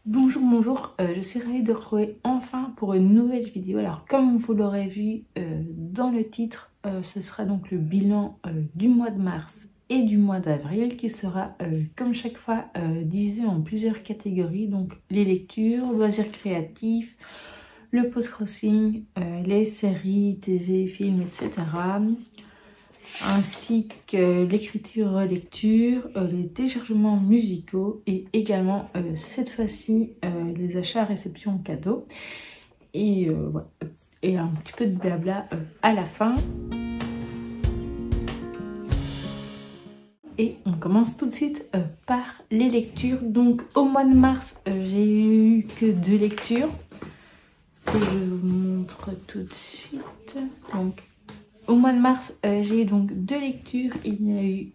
Bonjour, bonjour, je suis ravie de retrouver enfin pour une nouvelle vidéo. Alors comme vous l'aurez vu dans le titre, ce sera donc le bilan du mois de mars et du mois d'avril qui sera comme chaque fois divisé en plusieurs catégories. Donc les lectures, loisirs créatifs, le post-crossing, les séries, TV, films, etc. Ainsi que l'écriture-relecture, les téléchargements musicaux et également cette fois-ci les achats réception cadeaux et, voilà. Et un petit peu de blabla à la fin. Et on commence tout de suite par les lectures. Donc au mois de mars, j'ai eu que 2 lectures que je vous montre tout de suite. Donc au mois de mars, j'ai eu donc 2 lectures. Il y a eu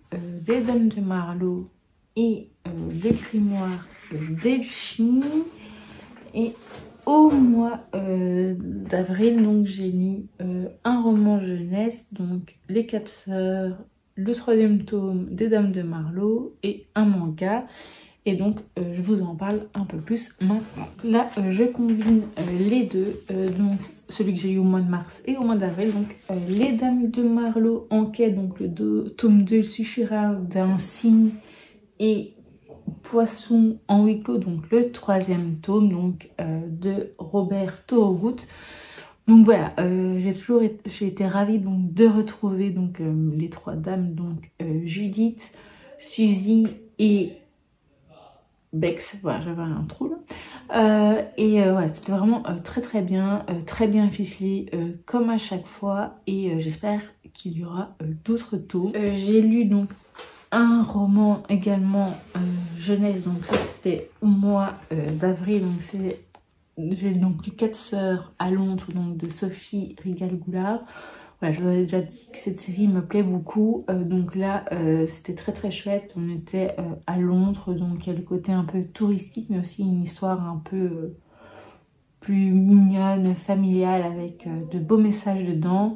Les Dames de Marlowe et Le Grimoire d'Elchie. Et au mois d'avril, donc j'ai lu un roman jeunesse, donc Les 4 Sœurs, le 3e tome des Dames de Marlowe et un manga. Et donc je vous en parle un peu plus maintenant. Là je combine les deux, donc celui que j'ai eu au mois de mars et au mois d'avril. Donc les Dames de Marlowe en quête, donc le tome 2 suffira d'un signe, et Poisson en huis clos, donc le 3e tome donc de Robert Thorogood. Donc voilà, j'ai été ravie donc de retrouver donc les 3 dames, donc Judith, Suzy et Bex. Voilà, j'avais un trou là. Ouais, c'était vraiment très bien ficelé comme à chaque fois, et j'espère qu'il y aura d'autres tomes. J'ai lu donc un roman également jeunesse, donc ça c'était au mois d'avril. Donc j'ai donc lu 4 Sœurs à Londres, donc de Sophie Rigal-Goulard. Voilà, je vous avais déjà dit que cette série me plaît beaucoup, donc là c'était très chouette. On était à Londres, donc il y a le côté un peu touristique, mais aussi une histoire un peu plus mignonne, familiale, avec de beaux messages dedans,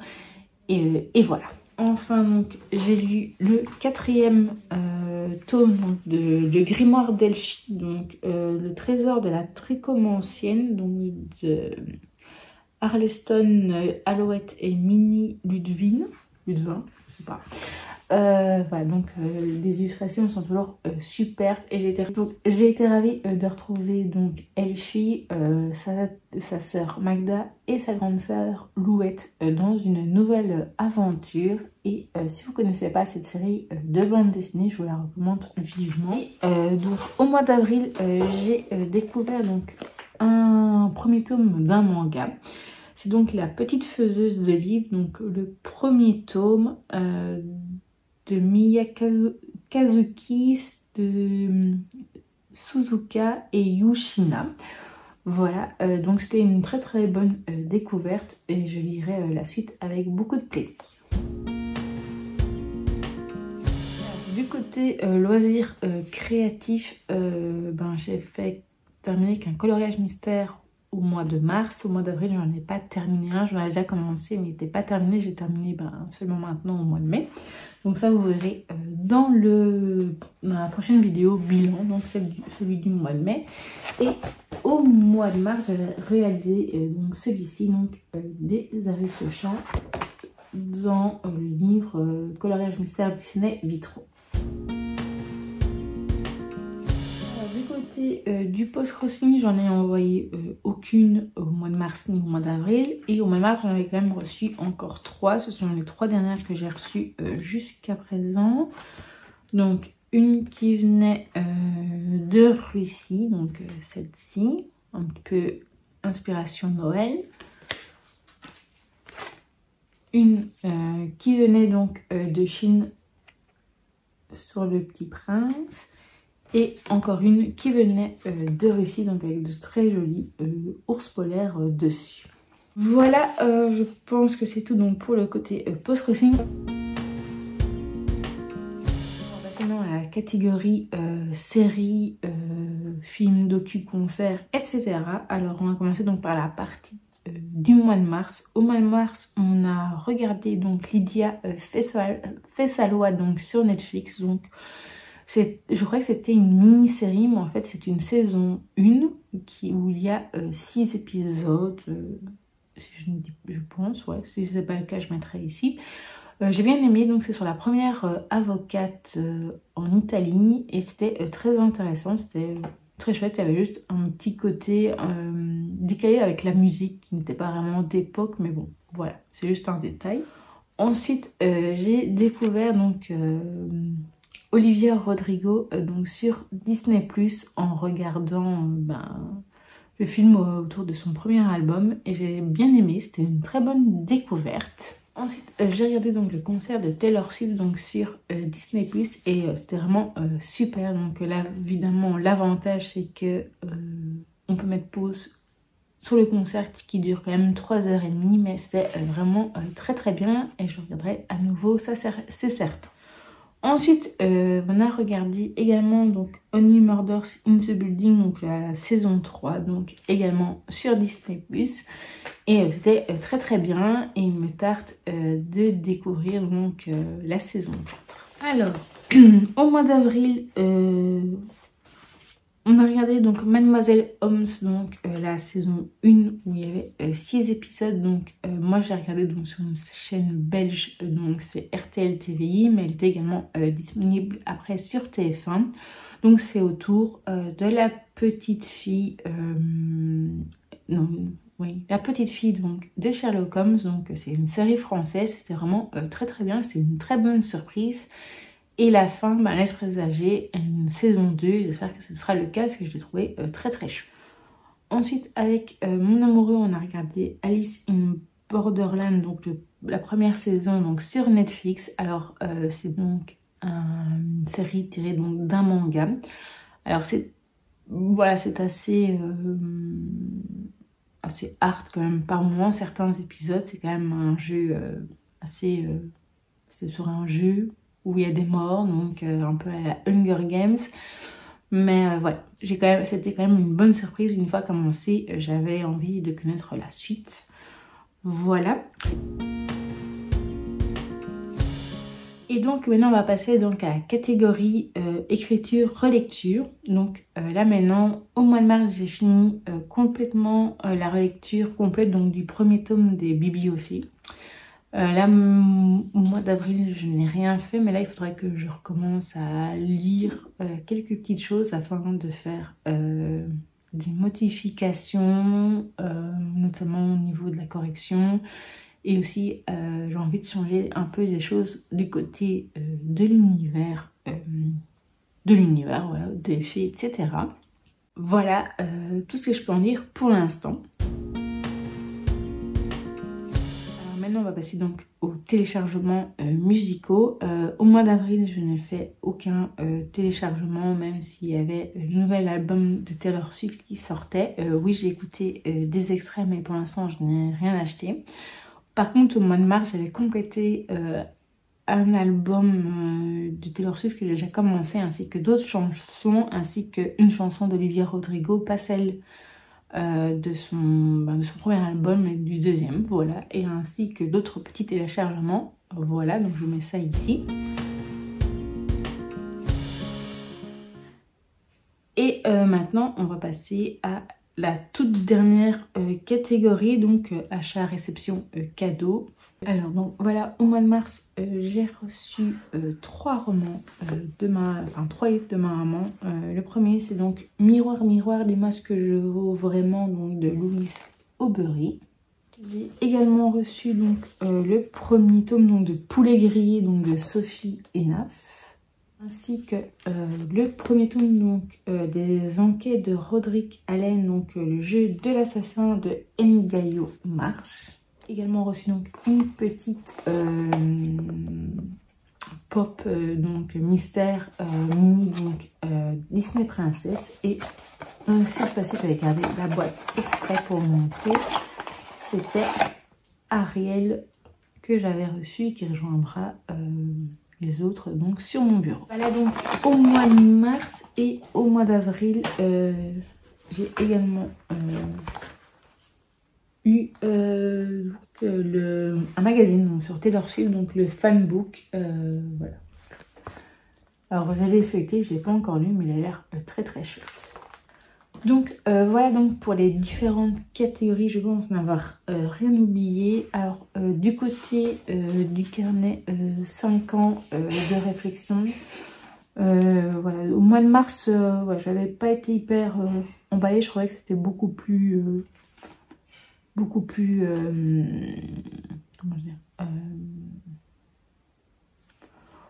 et voilà. Enfin, donc j'ai lu le 4e tome donc, de Grimoire d'Elchie, donc le trésor de la tricomancienne, donc de Arleston, Alouette et Minnie Ludwin, je sais pas. Voilà, donc les illustrations sont toujours superbes, et j'ai été ravie de retrouver donc Elchie, sa sœur Magda et sa grande sœur Louette dans une nouvelle aventure. Et si vous connaissez pas cette série de bande dessinée, je vous la recommande vivement. Donc au mois d'avril, j'ai découvert donc un premier tome d'un manga. C'est donc La Petite Faiseuse de livres, donc le premier tome de Miya Kazuki, de Suzuka et Yushina. Voilà, donc c'était une très bonne découverte, et je lirai la suite avec beaucoup de plaisir. Du côté loisirs créatifs, j'ai terminé qu'un coloriage mystère au mois de mars. Au mois d'avril, j'en ai pas terminé un. J'en avais déjà commencé, mais il n'était pas terminé. J'ai terminé seulement maintenant au mois de mai. Donc ça, vous verrez dans la prochaine vidéo bilan, donc celui du mois de mai. Et au mois de mars, j'avais réalisé donc celui-ci, donc des Aristochats, dans le livre Coloriage mystère Disney Vitro. Du post-crossing, j'en ai envoyé aucune au mois de mars ni au mois d'avril, et au mois de mars j'en avais quand même reçu encore 3. Ce sont les 3 dernières que j'ai reçues jusqu'à présent. Donc une qui venait de Russie, donc celle-ci, un petit peu inspiration Noël. Une qui venait donc de Chine, sur Le Petit Prince. Et encore une qui venait de Russie, donc avec de très jolis ours polaires dessus. Voilà, je pense que c'est tout donc pour le côté post-crossing. On va passer maintenant à la catégorie séries, films, docu, concerts, etc. Alors on va commencer donc par la partie du mois de mars. Au mois de mars, on a regardé donc Lydia fait sa loi donc sur Netflix. Donc je crois que c'était une mini-série, mais en fait c'est une saison 1 où il y a 6 épisodes, si je pense, ouais, si ce n'est pas le cas je mettrai ici. J'ai bien aimé, donc c'est sur la première avocate en Italie et c'était très intéressant, c'était très chouette. Il y avait juste un petit côté décalé avec la musique qui n'était pas vraiment d'époque, mais bon, voilà, c'est juste un détail. Ensuite, j'ai découvert donc Olivia Rodrigo donc sur Disney+ en regardant le film autour de son premier album et j'ai bien aimé, c'était une très bonne découverte. Ensuite, j'ai regardé donc le concert de Taylor Swift donc sur Disney+ et c'était vraiment super. Donc là, évidemment, l'avantage c'est que on peut mettre pause sur le concert qui dure quand même 3h30, mais c'était vraiment très très bien et je regarderai à nouveau, ça c'est certain. Ensuite, on a regardé également donc Only Murders in the Building, donc la saison 3, donc également sur Disney+. Et c'était très très bien et il me tarde de découvrir donc la saison 4. Alors, au mois d'avril, on a regardé donc Mademoiselle Holmes, donc la saison 1 où il y avait 6 épisodes. Donc moi j'ai regardé donc sur une chaîne belge, donc c'est RTL TVI, mais elle était également disponible après sur TF1. Donc c'est autour de la petite fille, la petite fille donc de Sherlock Holmes. Donc c'est une série française, c'était vraiment très très bien, c'était une très bonne surprise. Et la fin laisse présager une saison 2, j'espère que ce sera le cas parce que je l'ai trouvé très très chouette. Ensuite avec mon amoureux on a regardé Alice in Borderland, donc la première saison donc sur Netflix. Alors c'est donc une série tirée donc d'un manga. Alors c'est voilà, c'est assez hard quand même par moments, certains épisodes, c'est quand même un jeu c'est sur un jeu où il y a des morts, donc un peu à la Hunger Games. Mais voilà, c'était quand même une bonne surprise. Une fois commencé, j'avais envie de connaître la suite. Voilà. Et donc maintenant on va passer donc à la catégorie écriture, relecture. Donc là maintenant, au mois de mars, j'ai fini complètement la relecture complète donc du premier tome des Bibliophiles. Là, au mois d'avril, je n'ai rien fait, mais là, il faudrait que je recommence à lire quelques petites choses afin de faire des modifications, notamment au niveau de la correction. Et aussi, j'ai envie de changer un peu des choses du côté de l'univers, voilà, des faits, etc. Voilà tout ce que je peux en dire pour l'instant. Maintenant, on va passer donc aux téléchargements musicaux. Au mois d'avril, je n'ai fait aucun téléchargement, même s'il y avait le nouvel album de Taylor Swift qui sortait. Oui, j'ai écouté des extraits, mais pour l'instant, je n'ai rien acheté. Par contre, au mois de mars, j'avais complété un album de Taylor Swift que j'ai déjà commencé, ainsi que d'autres chansons, ainsi qu'une chanson d'Olivia Rodrigo, pas celle de son premier album et du deuxième, voilà, et ainsi que d'autres petits téléchargements, voilà, donc je mets ça ici. Et maintenant on va passer à la toute dernière catégorie, donc achat, réception, cadeau. Alors donc voilà, au mois de mars, j'ai reçu 3 romans trois livres de ma maman. Le premier c'est donc Miroir, miroir, dis-moi ce que je vaux vraiment, donc de Louise Aubery. J'ai également reçu donc le premier tome donc de Poulet grillé donc de Sophie Enaf, ainsi que le premier tome donc des enquêtes de Roderick Allen, donc le jeu de l'assassin de Emigayo Marsh. Également reçu donc une petite pop donc mystère mini donc Disney Princess, et cette fois-ci j'avais gardé la boîte exprès pour vous montrer. C'était Ariel que j'avais reçu et qui rejoindra les autres donc sur mon bureau. Voilà donc au mois de mars. Et au mois d'avril j'ai également eu un magazine donc, sur Taylor Swift, donc le fanbook, voilà. Alors je l'ai feuilleté, je l'ai pas encore lu, mais il a l'air très très chouette. Donc voilà donc pour les différentes catégories, je pense n'avoir rien oublié. Alors du côté du carnet 5 ans de réflexion, voilà, au mois de mars, ouais, j'avais pas été hyper emballée, je trouvais que c'était beaucoup plus comment dire,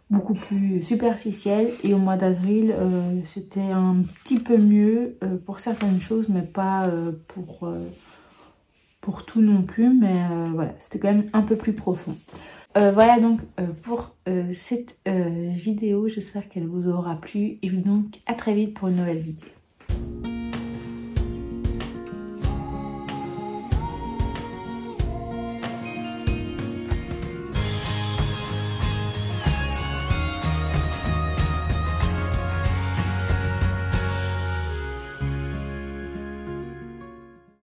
beaucoup plus superficiel, et au mois d'avril c'était un petit peu mieux pour certaines choses, mais pas pour tout non plus, mais voilà, c'était quand même un peu plus profond. Voilà donc pour cette vidéo, j'espère qu'elle vous aura plu, et donc à très vite pour une nouvelle vidéo.